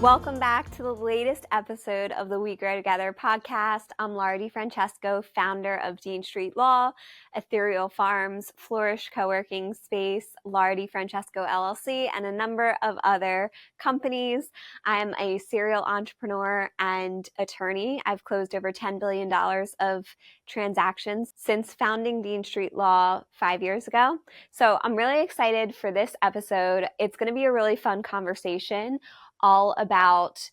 Welcome back to the latest episode of the We Grow Together podcast. I'm Laura DiFrancesco, founder of Dean Street Law, Ethereal Farms, Flourish Co-working Space, Laura DiFrancesco LLC, and a number of other companies. I'm a serial entrepreneur and attorney. I've closed over $10 billion of transactions since founding Dean Street Law 5 years ago. So I'm really excited for this episode. It's going to be a really fun conversation all about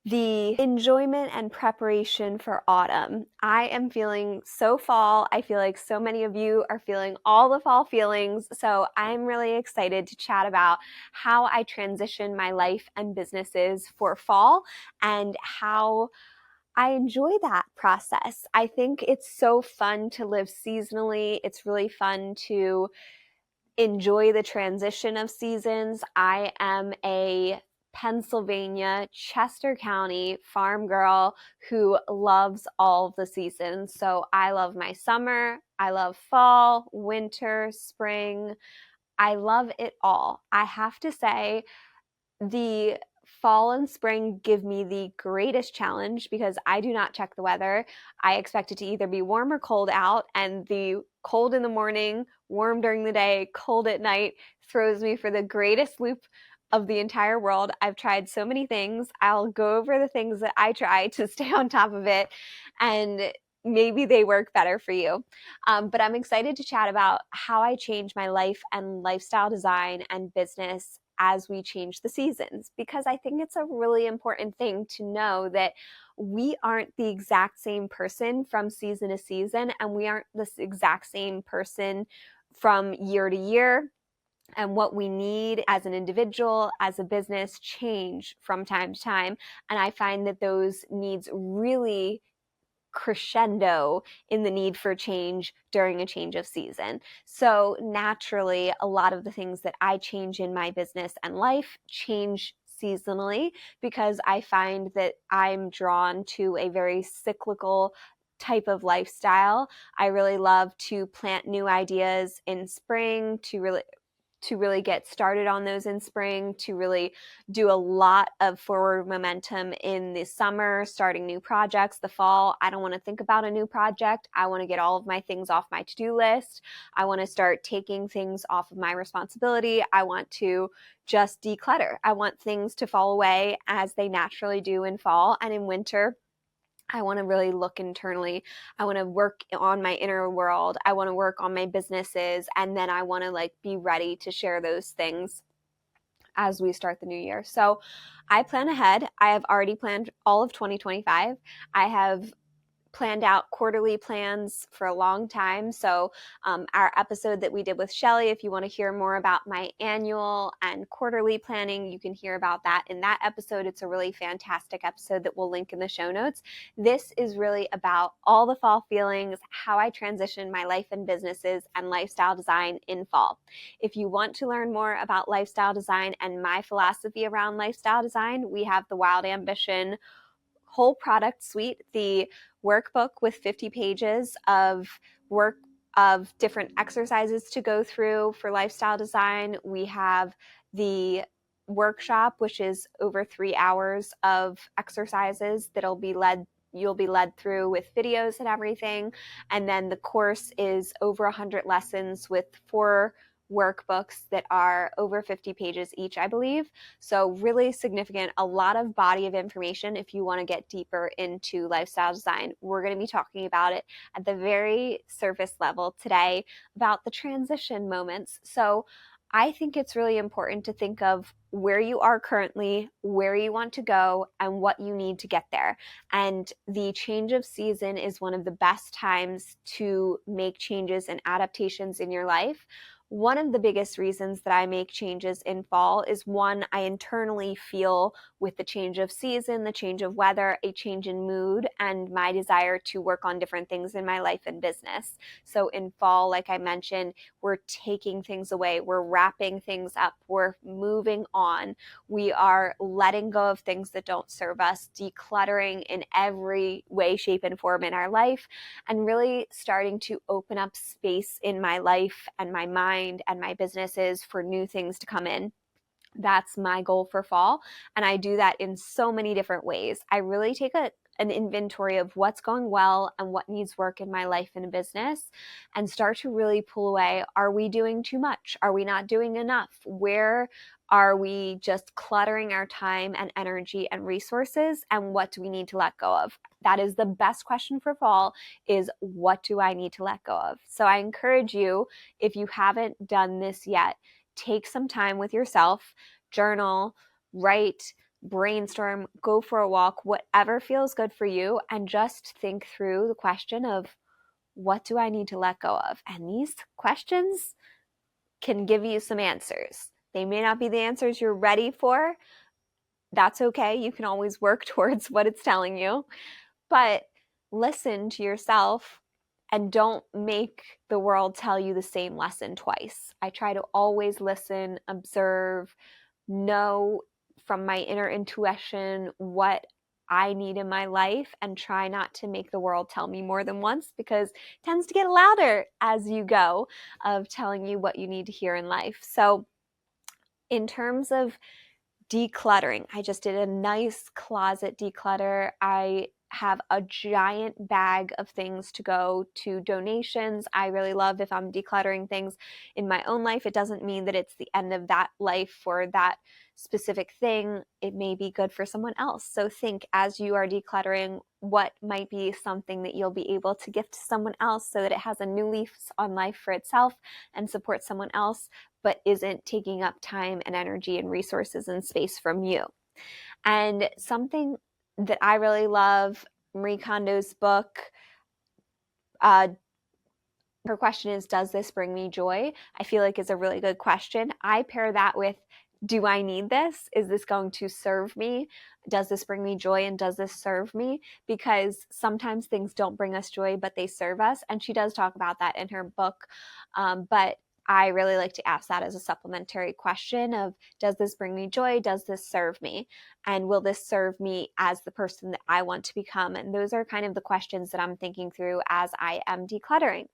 the enjoyment and preparation for autumn. I am feeling so fall. I feel like so many of you are feeling all the fall feelings. So I'm really excited to chat about how I transition my life and businesses for fall and how I enjoy that process. I think it's so fun to live seasonally. It's really fun to enjoy the transition of seasons. I am a Pennsylvania, Chester County farm girl who loves all of the seasons. So I love my summer, I love fall, winter, spring. I love it all. I have to say, the fall and spring give me the greatest challenge because I do not check the weather. I expect it to either be warm or cold out, and the cold in the morning, warm during the day, cold at night throws me for the greatest loop of the entire world. I've tried so many things. I'll go over the things that I try to stay on top of it, and maybe they work better for you. But I'm excited to chat about how I change my life and lifestyle design and business as we change the seasons, because I think it's a really important thing to know that we aren't the exact same person from season to season, and we aren't the exact same person from year to year. And what we need as an individual, as a business, change from time to time. And I find that those needs really crescendo in the need for change during a change of season. So naturally, a lot of the things that I change in my business and life change seasonally, because I find that I'm drawn to a very cyclical type of lifestyle. I really love to plant new ideas in spring, to really get started on those in spring, to really do a lot of forward momentum in the summer, starting new projects. The fall, I don't want to think about a new project. I want to get all of my things off my to-do list. I want to start taking things off of my responsibility. I want to just declutter. I want things to fall away as they naturally do in fall. And in winter, I want to really look internally. I want to work on my inner world. I want to work on my businesses. And then I want to be ready to share those things as we start the new year. So I plan ahead. I have already planned all of 2025. I have planned out quarterly plans for a long time. So our episode that we did with Shelly, if you want to hear more about my annual and quarterly planning, you can hear about that in that episode. It's a really fantastic episode that we'll link in the show notes. This is really about all the fall feelings, how I transition my life and businesses and lifestyle design in fall. If you want to learn more about lifestyle design and my philosophy around lifestyle design, we have the Wild Ambition whole product suite, the workbook with 50 pages of work of different exercises to go through for lifestyle design. We have the workshop, which is over 3 hours of exercises you'll be led through with videos and everything. And then the course is over 100 lessons with 4 workbooks that are over 50 pages each, I believe. So really significant, a lot of body of information if you want to get deeper into lifestyle design. We're going to be talking about it at the very surface level today, about the transition moments. So I think it's really important to think of where you are currently, where you want to go, and what you need to get there. And the change of season is one of the best times to make changes and adaptations in your life. One of the biggest reasons that I make changes in fall is, one, I internally feel with the change of season, the change of weather, a change in mood, and my desire to work on different things in my life and business. So in fall, like I mentioned, we're taking things away, we're wrapping things up, we're moving on, we are letting go of things that don't serve us, decluttering in every way, shape, and form in our life, and really starting to open up space in my life and my mind and my businesses for new things to come in. That's my goal for fall. And I do that in so many different ways. I really take an inventory of what's going well and what needs work in my life and business and start to really pull away. Are we doing too much? Are we not doing enough? Where are we just cluttering our time and energy and resources? And what do we need to let go of? That is the best question for fall, is what do I need to let go of? So I encourage you, if you haven't done this yet, take some time with yourself, journal, write, brainstorm, go for a walk, whatever feels good for you, and just think through the question of what do I need to let go of? And these questions can give you some answers. They may not be the answers you're ready for. That's okay. You can always work towards what it's telling you, but listen to yourself and don't make the world tell you the same lesson twice. I try to always listen, observe, know from my inner intuition what I need in my life, and try not to make the world tell me more than once, because it tends to get louder as you go of telling you what you need to hear in life. So in terms of decluttering, I just did a nice closet declutter. I have a giant bag of things to go to donations. I really love, if I'm decluttering things in my own life, it doesn't mean that it's the end of that life for that specific thing. It may be good for someone else. So think, as you are decluttering, what might be something that you'll be able to gift to someone else so that it has a new leaf on life for itself and support someone else, but isn't taking up time and energy and resources and space from you. And something that I really love, Marie Kondo's book, her question is, does this bring me joy? I feel like it's a really good question. I pair that with, do I need this? Is this going to serve me? Does this bring me joy, and does this serve me? Because sometimes things don't bring us joy, but they serve us. And she does talk about that in her book. But I really like to ask that as a supplementary question of, does this bring me joy? Does this serve me? And will this serve me as the person that I want to become? And those are kind of the questions that I'm thinking through as I am decluttering.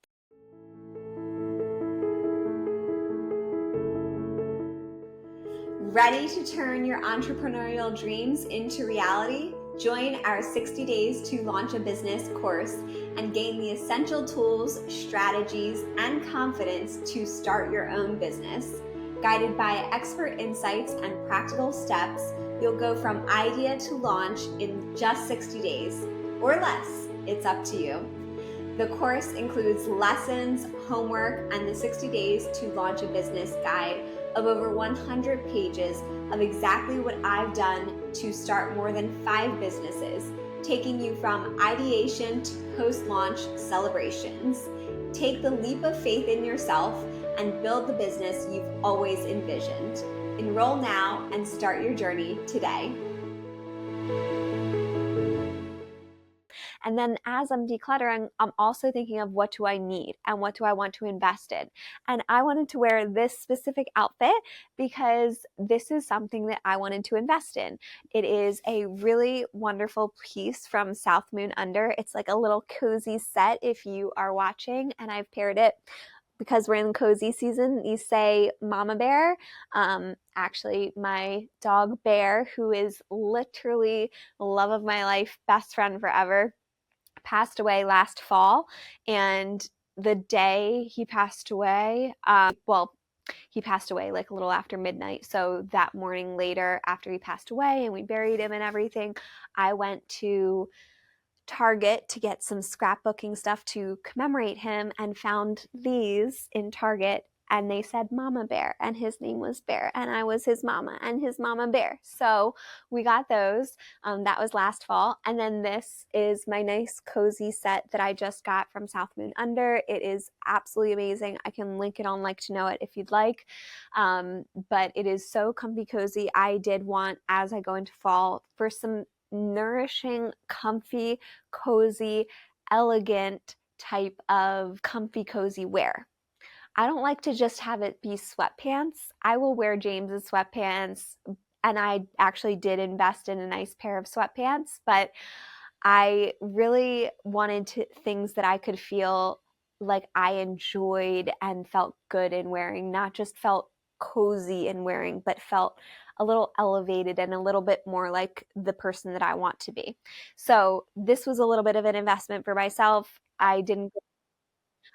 Ready to turn your entrepreneurial dreams into reality? Join our 60 Days to Launch a Business course and gain the essential tools, strategies, and confidence to start your own business. Guided by expert insights and practical steps, you'll go from idea to launch in just 60 days, or less. It's up to you. The course includes lessons, homework, and the 60 Days to Launch a Business guide of over 100 pages of exactly what I've done to start more than 5 businesses, taking you from ideation to post-launch celebrations. Take the leap of faith in yourself and build the business you've always envisioned. Enroll now and start your journey today. And then as I'm decluttering, I'm also thinking of, what do I need and what do I want to invest in? And I wanted to wear this specific outfit because this is something that I wanted to invest in. It is a really wonderful piece from South Moon Under. It's like a little cozy set if you are watching, and I've paired it, because we're in cozy season, you say mama bear. Actually, my dog Bear, who is literally the love of my life, best friend forever, passed away last fall. And the day he passed away, he passed away like a little after midnight. So that morning later, after he passed away and we buried him and everything, I went to Target to get some scrapbooking stuff to commemorate him, and found these in Target, and they said Mama Bear, and his name was Bear, and I was his mama and his mama bear. So we got those. That was last fall. And then this is my nice cozy set that I just got from South Moon Under. It is absolutely amazing. I can link it on Like to Know It if you'd like. But it is so comfy cozy. I did want, as I go into fall, for some nourishing, comfy, cozy, elegant type of comfy, cozy wear. I don't like to just have it be sweatpants. I will wear James's sweatpants, and I actually did invest in a nice pair of sweatpants, but I really wanted things that I could feel like I enjoyed and felt good in wearing, not just felt cozy in wearing, but felt a little elevated and a little bit more like the person that I want to be. So this was a little bit of an investment for myself.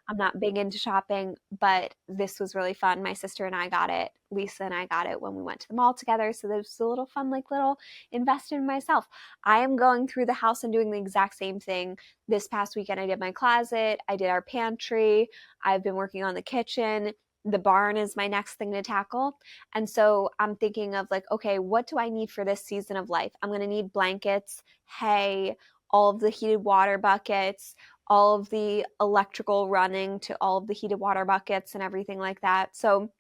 I'm not big into shopping, but this was really fun. My sister and I got it. Lisa and I got it when we went to the mall together. So this was a little fun, like little investment in myself. I am going through the house and doing the exact same thing. This past weekend, I did my closet, I did our pantry, I've been working on the kitchen. The barn is my next thing to tackle. And so I'm thinking of like, okay, what do I need for this season of life? I'm going to need blankets, hay, all of the heated water buckets, all of the electrical running to all of the heated water buckets and everything like that. So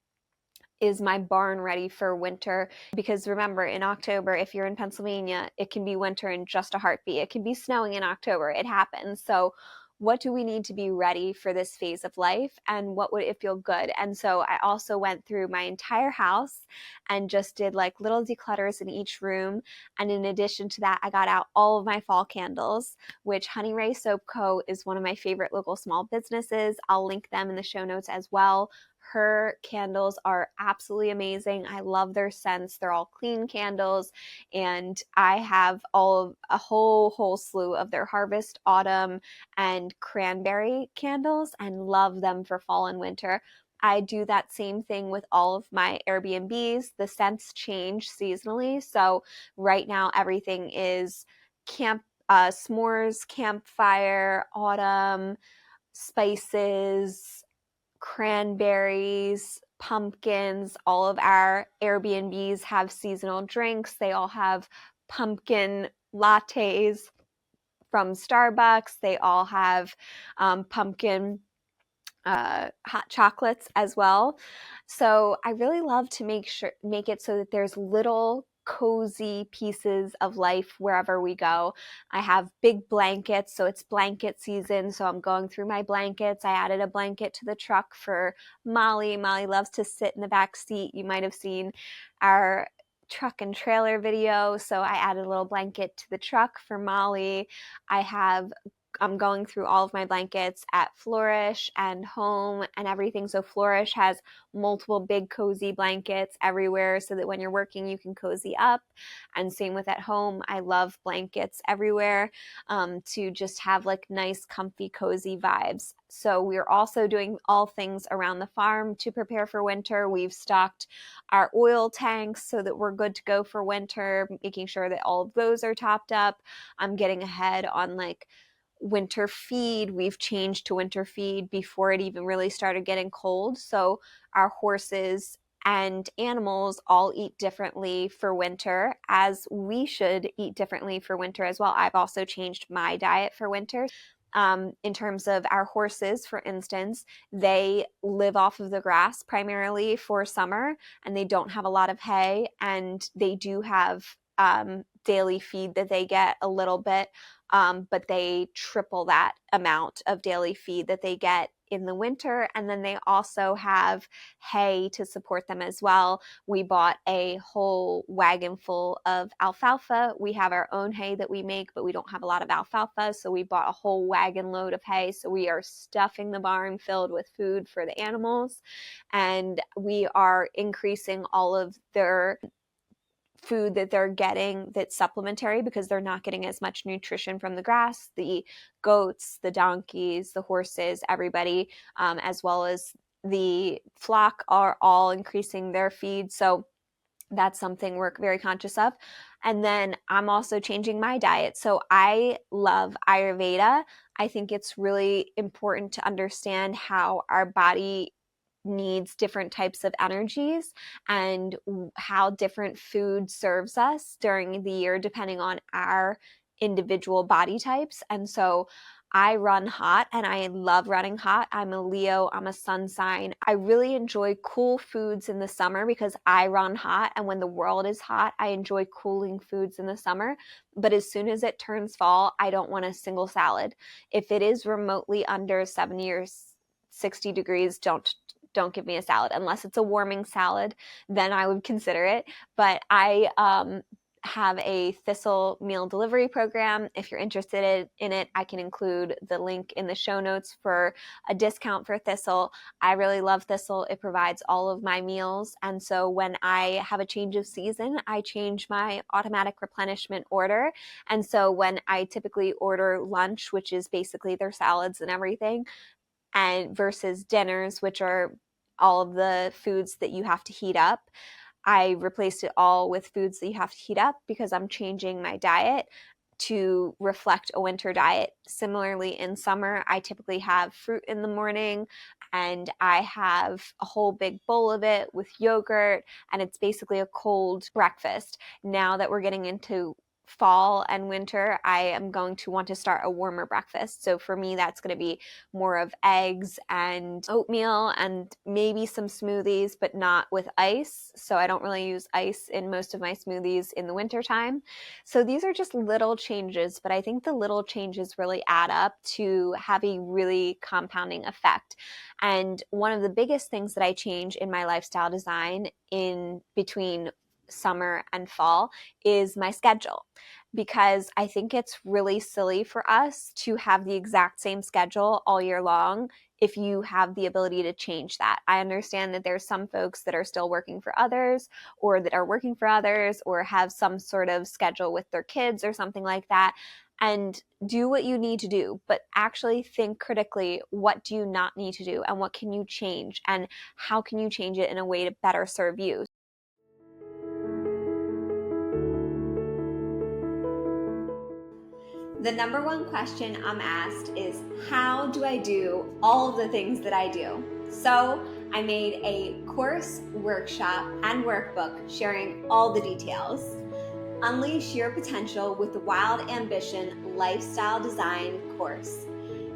is my barn ready for winter? Because remember, in October, if you're in Pennsylvania, it can be winter in just a heartbeat. It can be snowing in October. It happens. So what do we need to be ready for this phase of life, and what would it feel good? And so I also went through my entire house and just did like little declutters in each room. And in addition to that, I got out all of my fall candles, which Honey Ray Soap Co. is one of my favorite local small businesses. I'll link them in the show notes as well. Her candles are absolutely amazing. I love their scents. They're all clean candles, and I have a whole slew of their harvest, autumn, and cranberry candles, and love them for fall and winter. I do that same thing with all of my Airbnbs. The scents change seasonally, so right now everything is s'mores, campfire, autumn, spices, cranberries, pumpkins. All of our Airbnbs have seasonal drinks. They all have pumpkin lattes from Starbucks. They all have pumpkin hot chocolates as well. So I really love to make it so that there's little cozy pieces of life wherever we go. I have big blankets, so it's blanket season. So I'm going through my blankets. I added a blanket to the truck for Molly. Molly loves to sit in the back seat. You might have seen our truck and trailer video. So I added a little blanket to the truck for Molly. I'm going through all of my blankets at Flourish and Home and everything. So Flourish has multiple big cozy blankets everywhere so that when you're working, you can cozy up. And same with at Home. I love blankets everywhere to just have like nice, comfy, cozy vibes. So we're also doing all things around the farm to prepare for winter. We've stocked our oil tanks so that we're good to go for winter, making sure that all of those are topped up. I'm getting ahead on like winter feed. We've changed to winter feed before it even really started getting cold. So our horses and animals all eat differently for winter, as we should eat differently for winter as well. I've also changed my diet for winter. In terms of our horses, for instance, they live off of the grass primarily for summer, and they don't have a lot of hay, and they do have daily feed that they get a little bit, but they triple that amount of daily feed that they get in the winter. And then they also have hay to support them as well. We bought a whole wagon full of alfalfa. We have our own hay that we make, but we don't have a lot of alfalfa. So we bought a whole wagon load of hay. So we are stuffing the barn filled with food for the animals. And we are increasing all of their food that they're getting that's supplementary, because they're not getting as much nutrition from the grass. The goats, the donkeys, the horses, everybody, as well as the flock, are all increasing their feed. So that's something we're very conscious of. And then I'm also changing my diet. So I love Ayurveda. I think it's really important to understand how our body needs different types of energies, and how different food serves us during the year depending on our individual body types. And so I run hot, and I love running hot. I'm a Leo, I'm a sun sign. I really enjoy cool foods in the summer because I run hot, and when the world is hot, I enjoy cooling foods in the summer. But as soon as it turns fall, I don't want a single salad. If it is remotely under 70 or 60 degrees, don't give me a salad unless it's a warming salad. Then I would consider it. But have a Thistle meal delivery program. If you're interested in it, I can include the link in the show notes for a discount for Thistle. I really love Thistle. It provides all of my meals. And so when I have a change of season, I change my automatic replenishment order. And so when I typically order lunch, which is basically their salads and everything, and versus dinners, which are all of the foods that you have to heat up, I replaced it all with foods that you have to heat up because I'm changing my diet to reflect a winter diet. Similarly, in summer, I typically have fruit in the morning and I have a whole big bowl of it with yogurt, and it's basically a cold breakfast. Now that we're getting into fall and winter, I am going to want to start a warmer breakfast. So for me, that's going to be more of eggs and oatmeal and maybe some smoothies, but not with ice. So I don't really use ice in most of my smoothies in the wintertime. So these are just little changes, but I think the little changes really add up to have a really compounding effect. And one of the biggest things that I change in my lifestyle design in between summer and fall is my schedule, because I think it's really silly for us to have the exact same schedule all year long if you have the ability to change that. I understand that there's some folks that are still working for others, or that are working for others, or have some sort of schedule with their kids or something like that. And do what you need to do, but actually think critically, what do you not need to do and what can you change and how can you change it in a way to better serve you? The number one question I'm asked is, how do I do all of the things that I do? So I made a course, workshop, and workbook sharing all the details. Unleash your potential with the Wild Ambition Lifestyle Design course.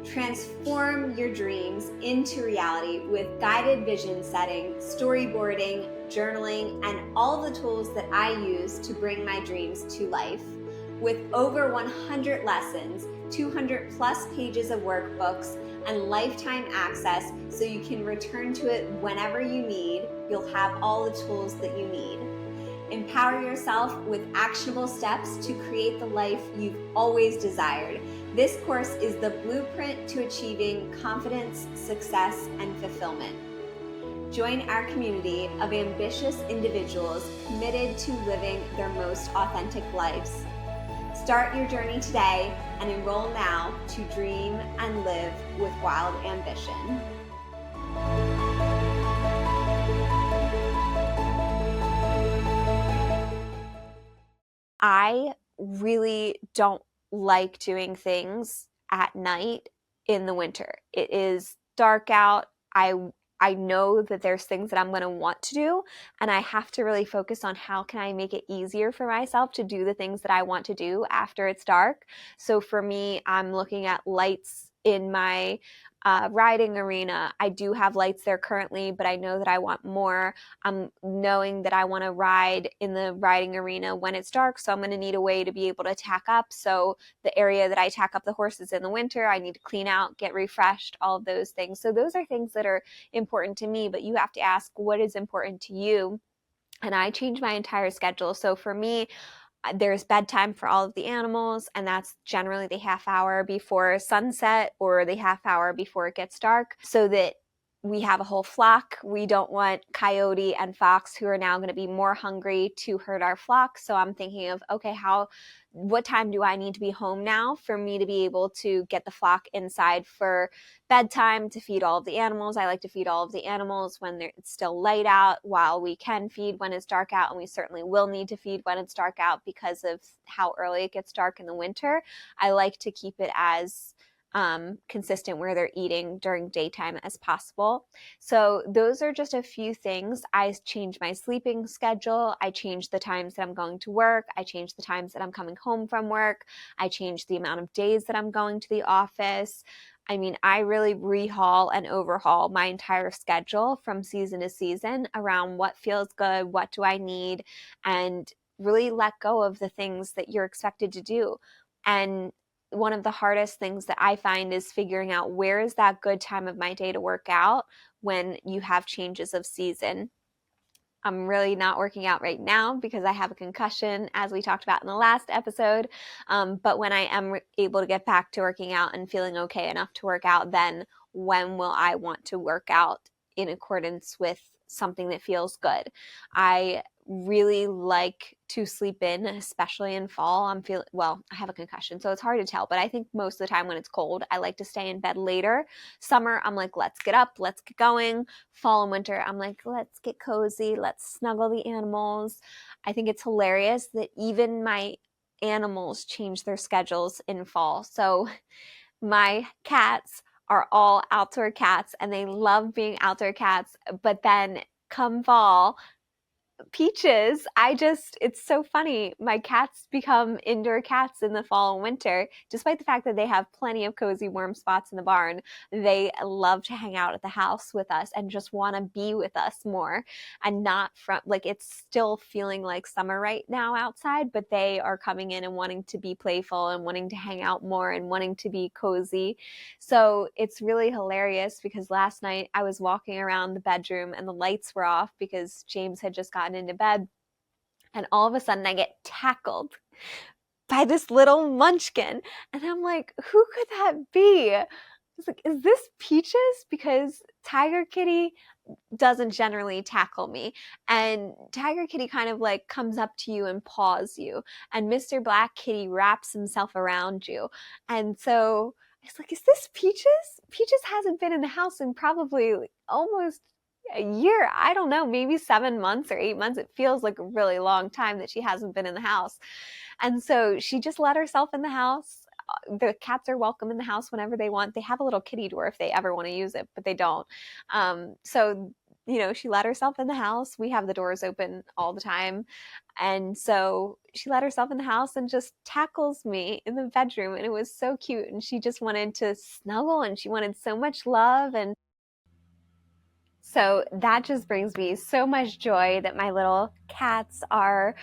Transform your dreams into reality with guided vision setting, storyboarding, journaling, and all the tools that I use to bring my dreams to life. With over 100 lessons, 200 plus pages of workbooks, and lifetime access so you can return to it whenever you need, you'll have all the tools that you need. Empower yourself with actionable steps to create the life you've always desired. This course is the blueprint to achieving confidence, success, and fulfillment. Join our community of ambitious individuals committed to living their most authentic lives. Start your journey today and enroll now to dream and live with wild ambition. I really don't like doing things at night in the winter. It is dark out. I know that there's things that I'm going to want to do, and I have to really focus on how can I make it easier for myself to do the things that I want to do after it's dark. So for me, I'm looking at lights in my riding arena. I do have lights there currently, but I know that I want more. I'm knowing that I want to ride in the riding arena when it's dark, so I'm going to need a way to be able to tack up. So the area that I tack up the horses in the winter, I need to clean out, get refreshed, all of those things. So those are things that are important to me, but you have to ask what is important to you. And I changed my entire schedule. So for me, there's bedtime for all of the animals, and that's generally the half hour before sunset or the half hour before it gets dark, so that we have a whole flock. We don't want coyote and fox, who are now going to be more hungry, to hurt our flock. So I'm thinking of, okay, what time do I need to be home now for me to be able to get the flock inside for bedtime to feed all of the animals? I like to feed all of the animals when it's still light out, while we can feed when it's dark out, and we certainly will need to feed when it's dark out because of how early it gets dark in the winter. I like to keep it as consistent where they're eating during daytime as possible. So those are just a few things. I changed my sleeping schedule. I changed the times that I'm going to work. I changed the times that I'm coming home from work. I changed the amount of days that I'm going to the office. I mean, I really rehaul and overhaul my entire schedule from season to season around what feels good, what do I need, and really let go of the things that you're expected to do. And one of the hardest things that I find is figuring out where is that good time of my day to work out when you have changes of season. I'm really not working out right now because I have a concussion, as we talked about in the last episode. But when I am able to get back to working out and feeling okay enough to work out, then when will I want to work out in accordance with something that feels good? I really like to sleep in, especially in fall. I have a concussion, so it's hard to tell, but I think most of the time when it's cold, I like to stay in bed later. Summer, I'm like, let's get up, let's get going. Fall and winter, I'm like, let's get cozy, let's snuggle the animals. I think it's hilarious that even my animals change their schedules in fall. So my cats are all outdoor cats and they love being outdoor cats, but then come fall, Peaches, it's so funny. My cats become indoor cats in the fall and winter, despite the fact that they have plenty of cozy, warm spots in the barn. They love to hang out at the house with us and just want to be with us more and not from, like, it's still feeling like summer right now outside, but they are coming in and wanting to be playful and wanting to hang out more and wanting to be cozy. So it's really hilarious because last night I was walking around the bedroom and the lights were off because James had just gotten into bed. And all of a sudden I get tackled by this little munchkin. And I'm like, who could that be? I was like, is this Peaches? Because Tiger Kitty doesn't generally tackle me. And Tiger Kitty kind of like comes up to you and paws you. And Mr. Black Kitty wraps himself around you. And so it's like, is this Peaches? Peaches hasn't been in the house in probably almost a year. I don't know, maybe 7 months or 8 months. It feels like a really long time that she hasn't been in the house. And so she just let herself in the house. The cats are welcome in the house whenever they want. They have a little kitty door if they ever want to use it, but they don't. So, she let herself in the house. We have the doors open all the time. And so she let herself in the house and just tackles me in the bedroom. And it was so cute. And she just wanted to snuggle and she wanted so much love. And so that just brings me so much joy that my little cats are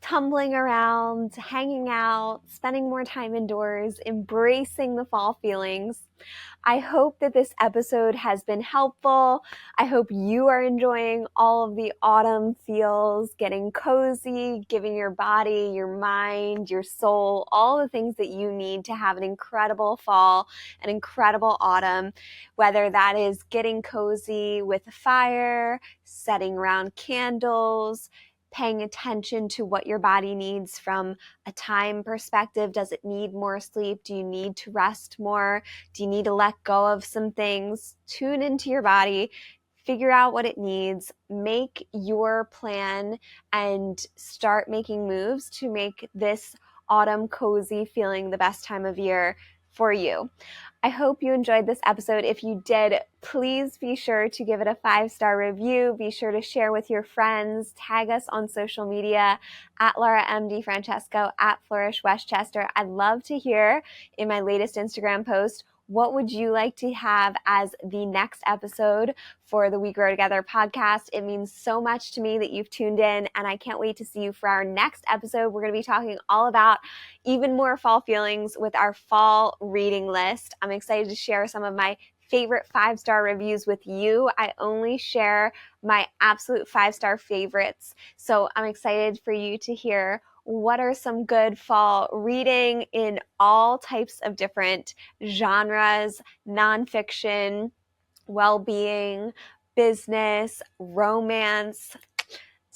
tumbling around, hanging out, spending more time indoors, embracing the fall feelings. I hope that this episode has been helpful. I hope you are enjoying all of the autumn feels, getting cozy, giving your body, your mind, your soul, all the things that you need to have an incredible fall, an incredible autumn, whether that is getting cozy with a fire, setting around candles, paying attention to what your body needs from a time perspective. Does it need more sleep? Do you need to rest more? Do you need to let go of some things? Tune into your body, figure out what it needs, make your plan, and start making moves to make this autumn cozy feeling the best time of year for you. I hope you enjoyed this episode. If you did, please be sure to give it a 5-star review. Be sure to share with your friends. Tag us on social media at Laura DiFrancesco, at Flourish Westchester. I'd love to hear in my latest Instagram post, what would you like to have as the next episode for the We Grow Together podcast? It means so much to me that you've tuned in, and I can't wait to see you for our next episode. We're going to be talking all about even more fall feelings with our fall reading list. I'm excited to share some of my favorite 5-star reviews with you. I only share my absolute 5-star favorites, so I'm excited for you to hear what are some good fall reading in all types of different genres, nonfiction, well-being, business, romance,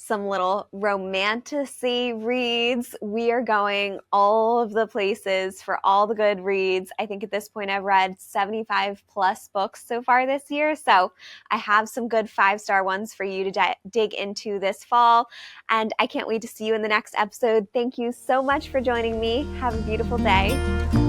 some little romantasy reads. We are going all of the places for all the good reads. I think at this point I've read 75 plus books so far this year. So I have some good 5-star ones for you to dig into this fall. And I can't wait to see you in the next episode. Thank you so much for joining me. Have a beautiful day.